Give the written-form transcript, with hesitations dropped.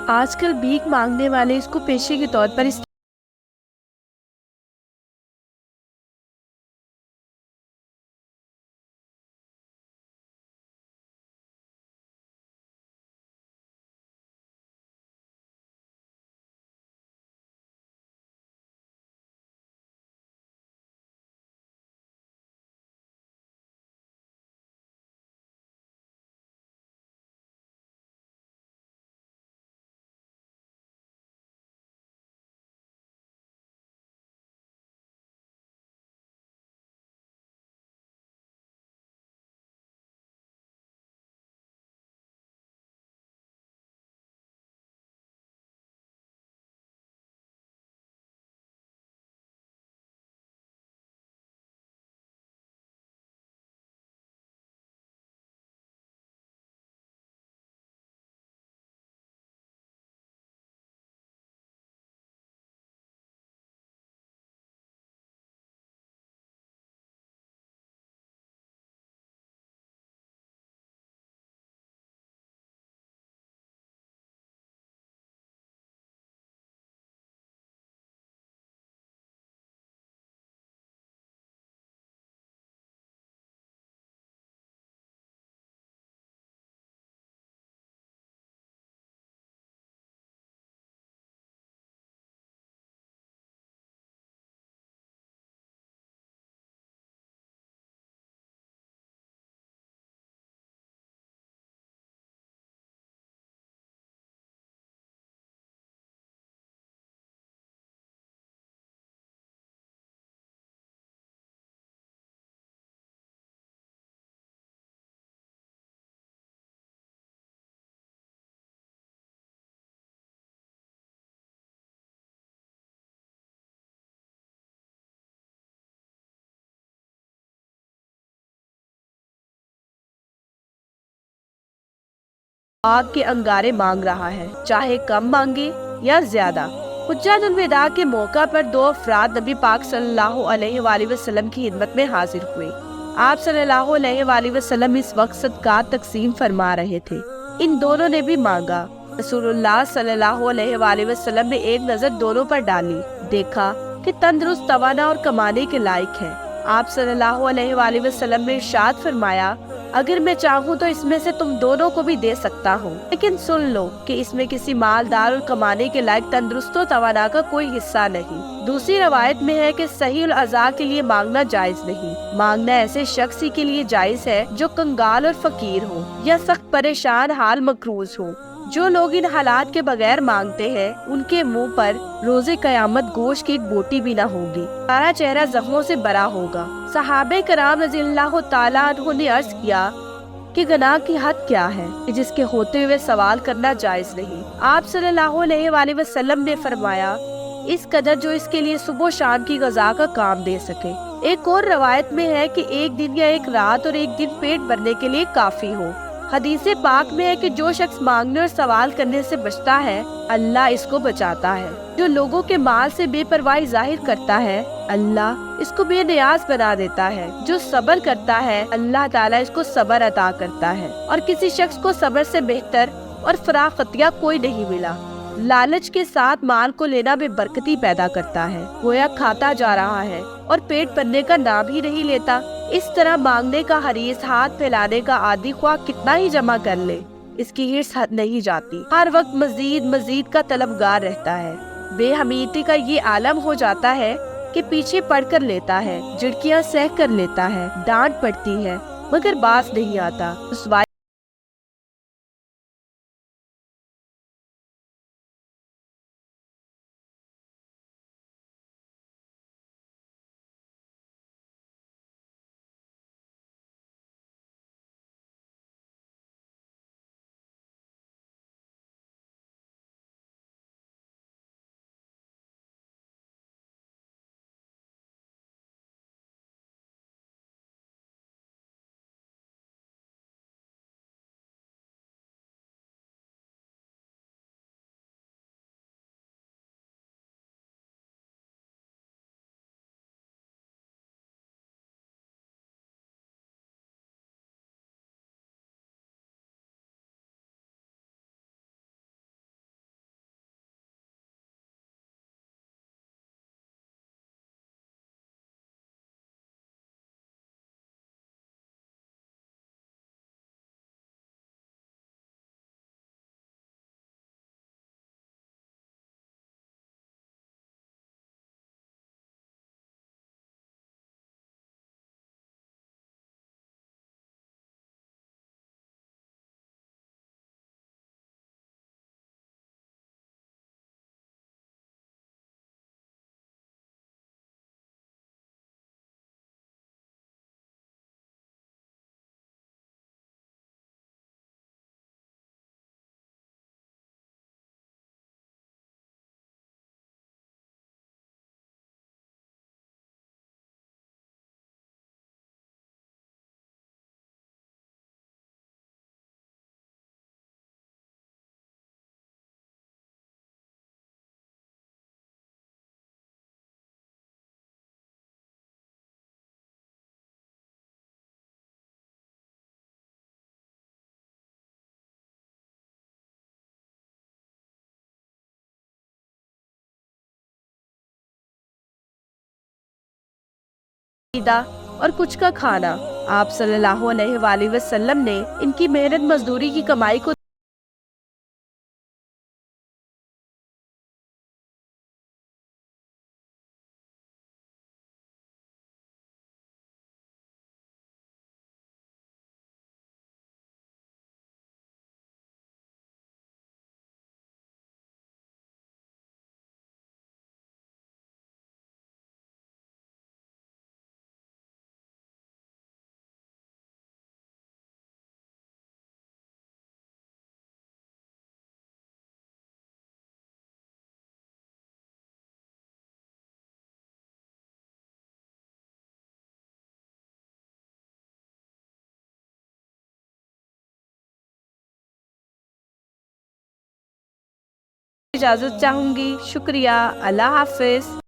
آج کل بھیک مانگنے والے اس کو پیشے کے طور پر آگ کے انگارے مانگ رہا ہے، چاہے کم مانگے یا زیادہ۔ حجۃ الوداع کے موقع پر دو افراد نبی پاک صلی اللہ علیہ وآلہ وسلم کی خدمت میں حاضر ہوئے۔ آپ صلی اللہ علیہ وآلہ وسلم اس وقت صدقات تقسیم فرما رہے تھے۔ ان دونوں نے بھی مانگا۔ رسول اللہ صلی اللہ علیہ وآلہ وسلم نے ایک نظر دونوں پر ڈالی، دیکھا کہ تندرست، توانا اور کمانے کے لائق ہے۔ آپ صلی اللہ علیہ وآلہ وسلم نے ارشاد فرمایا، اگر میں چاہوں تو اس میں سے تم دونوں کو بھی دے سکتا ہوں، لیکن سن لو کہ اس میں کسی مالدار اور کمانے کے لائق تندرست و توانا کا کوئی حصہ نہیں۔ دوسری روایت میں ہے کہ صحیح الاعضاء کے لیے مانگنا جائز نہیں، مانگنا ایسے شخص ہی کے لیے جائز ہے جو کنگال اور فقیر ہو یا سخت پریشان حال مقروض ہو۔ جو لوگ ان حالات کے بغیر مانگتے ہیں ان کے منہ پر روز قیامت گوشت کی ایک بوٹی بھی نہ ہوگی، سارا چہرہ زخموں سے بھرا ہوگا۔ صحابہ کرام رضی اللہ تعالیٰ عنہ نے عرض کیا کہ گناہ کی حد کیا ہے کہ جس کے ہوتے ہوئے سوال کرنا جائز نہیں؟ آپ صلی اللہ علیہ وآلہ وسلم نے فرمایا، اس قدر جو اس کے لیے صبح و شام کی غذا کا کام دے سکے۔ ایک اور روایت میں ہے کہ ایک دن یا ایک رات اور ایک دن پیٹ بھرنے کے لیے کافی ہو۔ حدیث پاک میں ہے کہ جو شخص مانگنے اور سوال کرنے سے بچتا ہے اللہ اس کو بچاتا ہے۔ جو لوگوں کے مال سے بے پرواہی ظاہر کرتا ہے اللہ اس کو بے نیاز بنا دیتا ہے۔ جو صبر کرتا ہے اللہ تعالیٰ اس کو صبر عطا کرتا ہے، اور کسی شخص کو صبر سے بہتر اور فراخ عطیہ کوئی نہیں ملا۔ لالچ کے ساتھ مال کو لینا بے برکتی پیدا کرتا ہے، گویا کھاتا جا رہا ہے اور پیٹ بھرنے کا نام ہی نہیں لیتا۔ اس طرح مانگنے کا حریص ہاتھ پھیلانے کا عادی خواہ کتنا ہی جمع کر لے، اس کی ہرس حد نہیں جاتی، ہر وقت مزید مزید کا طلبگار رہتا ہے۔ بے حمیتی کا یہ عالم ہو جاتا ہے کہ پیچھے پڑ کر لیتا ہے، جھڑکیاں سہ کر لیتا ہے، ڈانٹ پڑتی ہے مگر باز نہیں آتا۔ عقیدہ اور کچھ کا کھانا۔ آپ صلی اللہ علیہ وآلہ وسلم نے ان کی محنت مزدوری کی کمائی کو اجازت چاہوں گی۔ شکریہ، اللہ حافظ۔